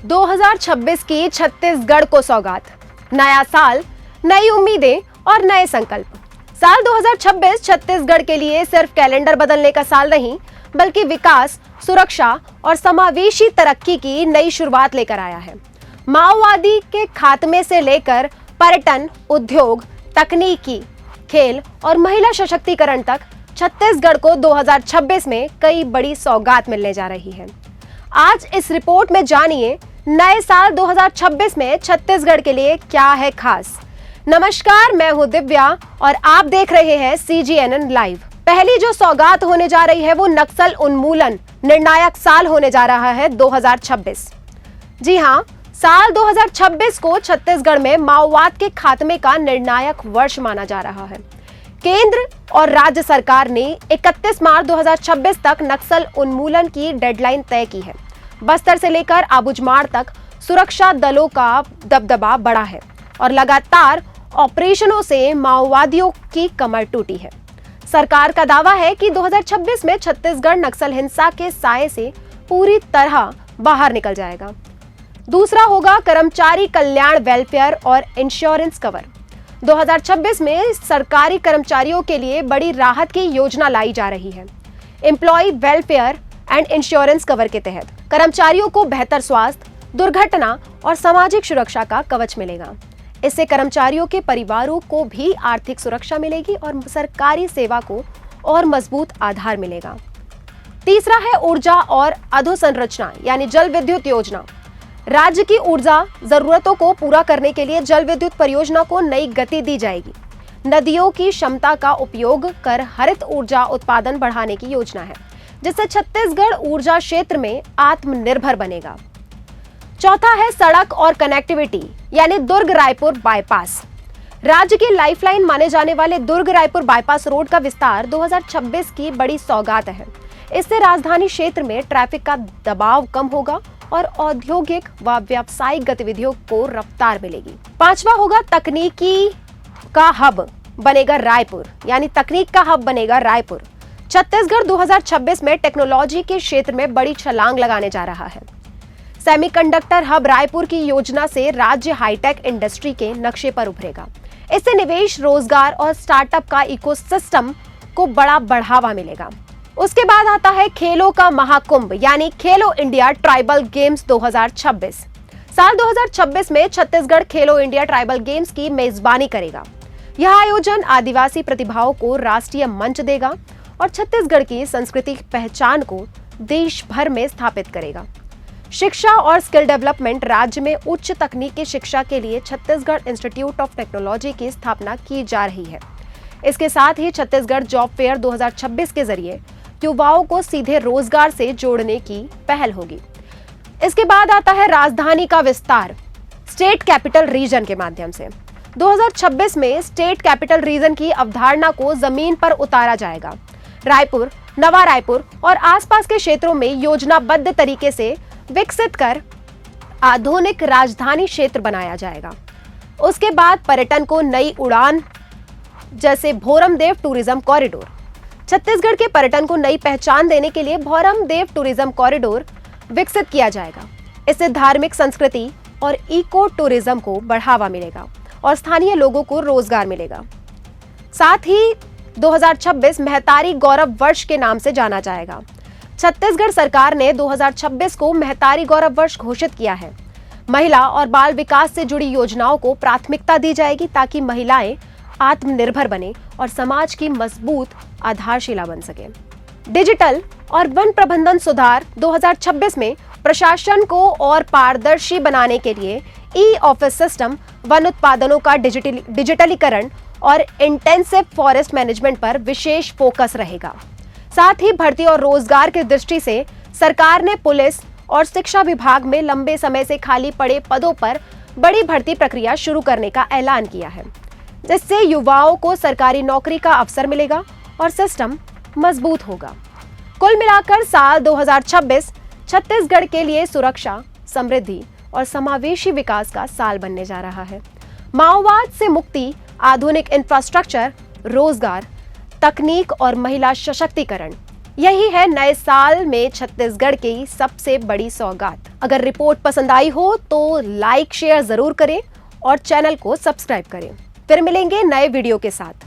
2026 की छत्तीसगढ़ को सौगात। नया साल, नई उम्मीदें और नए संकल्प। साल 2026 छत्तीसगढ़ के लिए सिर्फ कैलेंडर बदलने का साल नहीं, बल्कि विकास, सुरक्षा और समावेशी तरक्की की नई शुरुआत लेकर आया है। माओवादी के खात्मे से लेकर पर्यटन, उद्योग, तकनीकी, खेल और महिला सशक्तिकरण तक छत्तीसगढ़ को 2026 में कई बड़ी सौगात मिलने जा रही है। आज इस रिपोर्ट में जानिए नए साल 2026 में छत्तीसगढ़ के लिए क्या है खास। नमस्कार, मैं हूं दिव्या और आप देख रहे हैं CGNN लाइव। पहली जो सौगात होने जा रही है वो नक्सल उन्मूलन निर्णायक साल होने जा रहा है 2026। जी हां, साल 2026 को छत्तीसगढ़ में माओवाद के खात्मे का निर्णायक वर्ष माना जा रहा है। केंद्र और राज्य सरकार ने 31 मार्च 2026 तक नक्सल उन्मूलन की डेडलाइन तय की है। बस्तर से लेकर आबूझमाड़ तक सुरक्षा दलों का दबदबा बढ़ा है और लगातार ऑपरेशनों से माओवादियों की कमर टूटी है। सरकार का दावा है कि 2026 में छत्तीसगढ़ नक्सल हिंसा के साए से पूरी तरह बाहर निकल जाएगा। दूसरा होगा कर्मचारी कल्याण, वेलफेयर और इंश्योरेंस कवर। 2026 में सरकारी कर्मचारियों के लिए बड़ी राहत की योजना लाई जा रही है। Employ welfare and insurance cover के तहत कर्मचारियों को बेहतर स्वास्थ्य, दुर्घटना और सामाजिक सुरक्षा का कवच मिलेगा। इससे कर्मचारियों के परिवारों को भी आर्थिक सुरक्षा मिलेगी और सरकारी सेवा को और मजबूत आधार मिलेगा। तीसरा है ऊर्जा और अधोसंरचना यानी जल विद्युत योजना। राज्य की ऊर्जा जरूरतों को पूरा करने के लिए जल विद्युत परियोजना को नई गति दी जाएगी। नदियों की क्षमता का उपयोग कर हरित ऊर्जा उत्पादन बढ़ाने की योजना है, जिससे छत्तीसगढ़ ऊर्जा क्षेत्र में आत्मनिर्भर बनेगा। चौथा है सड़क और कनेक्टिविटी यानी दुर्ग रायपुर बाईपास। राज्य की लाइफलाइन माने जाने वाले दुर्ग रायपुर बाईपास रोड का विस्तार 2026 की बड़ी सौगात है। इससे राजधानी क्षेत्र में ट्रैफिक का दबाव कम होगा और औद्योगिक व व्यावसायिक गतिविधियों को रफ्तार मिलेगी। पांचवा होगा तकनीकी का हब बनेगा रायपुर यानी तकनीक का हब बनेगा रायपुर। छत्तीसगढ़ 2026 में टेक्नोलॉजी के क्षेत्र में बड़ी छलांग लगाने जा रहा है। सेमीकंडक्टर हब रायपुर की योजना से राज्य हाईटेक इंडस्ट्री के नक्शे पर उभरेगा। इससे निवेश, रोजगार और स्टार्टअप का इकोसिस्टम को बड़ा बढ़ावा मिलेगा। उसके बाद आता है खेलों का महाकुंभ यानी खेलो इंडिया ट्राइबल गेम्स 2026। साल 2026 में छत्तीसगढ़ खेलो इंडिया ट्राइबल गेम्स की मेजबानी करेगा। यह आयोजन आदिवासी प्रतिभाओं को राष्ट्रीय मंच देगा और छत्तीसगढ़ की सांस्कृतिक पहचान को देश भर में स्थापित करेगा। शिक्षा और स्किल डेवलपमेंट राज्य में उच्च तकनीकी शिक्षा के लिए छत्तीसगढ़ इंस्टीट्यूट ऑफ टेक्नोलॉजी की स्थापना की जा रही है। इसके साथ ही छत्तीसगढ़ जॉब फेयर 2026 के जरिए युवाओं को सीधे रोजगार से जोड़ने की पहल होगी। इसके बाद आता है राजधानी का विस्तार स्टेट कैपिटल रीजन के माध्यम से। 2026 में स्टेट कैपिटल रीजन की अवधारणा को जमीन पर उतारा जाएगा। रायपुर, नवा रायपुर और आसपास के क्षेत्रों में योजनाबद्ध तरीके से विकसित कर आधुनिक राजधानी क्षेत्र बनाया जाएगा। उसके बाद पर्यटन को नई उड़ान जैसे भोरमदेव टूरिज्म कॉरिडोर। छत्तीसगढ़ के पर्यटन को नई पहचान देने के लिए भोरमदेव टूरिज्म कॉरिडोर विकसित किया जाएगा। इससे धार्मिक संस्कृति और इको टूरिज्म को बढ़ावा मिलेगा और स्थानीय लोगों को रोजगार मिलेगा। साथ ही 2026 महतारी गौरव वर्ष के नाम से जाना जाएगा। छत्तीसगढ़ सरकार ने 2026 को महतारी गौरव वर्ष घोषित किया है। महिला और बाल विकास से जुड़ी योजनाओं को प्राथमिकता दी जाएगी ताकि महिलाएं आत्मनिर्भर बने और समाज की मजबूत आधारशिला बन सके। डिजिटल और वन प्रबंधन सुधार 2026 में प्रशासन को और पारदर्शी बनाने के लिए ई ऑफिस सिस्टम, वन उत्पादनों का डिजिटलीकरण और इंटेंसिव फॉरेस्ट मैनेजमेंट पर विशेष फोकस रहेगा। साथ ही भर्ती और रोजगार की दृष्टि से सरकार ने पुलिस और शिक्षा विभाग में लंबे समय से खाली पड़े पदों पर बड़ी भर्ती प्रक्रिया शुरू करने का ऐलान किया है, जिससे युवाओं को सरकारी नौकरी का अवसर मिलेगा और सिस्टम मजबूत होगा। कुल मिलाकर साल 2026 छत्तीसगढ़ के लिए सुरक्षा, समृद्धि और समावेशी विकास का साल बनने जा रहा है। माओवाद से मुक्ति, आधुनिक इंफ्रास्ट्रक्चर, रोजगार, तकनीक और महिला सशक्तिकरण, यही है नए साल में छत्तीसगढ़ की सबसे बड़ी सौगात। अगर रिपोर्ट पसंद आई हो तो लाइक शेयर जरूर करें और चैनल को सब्सक्राइब करें। फिर मिलेंगे नए वीडियो के साथ।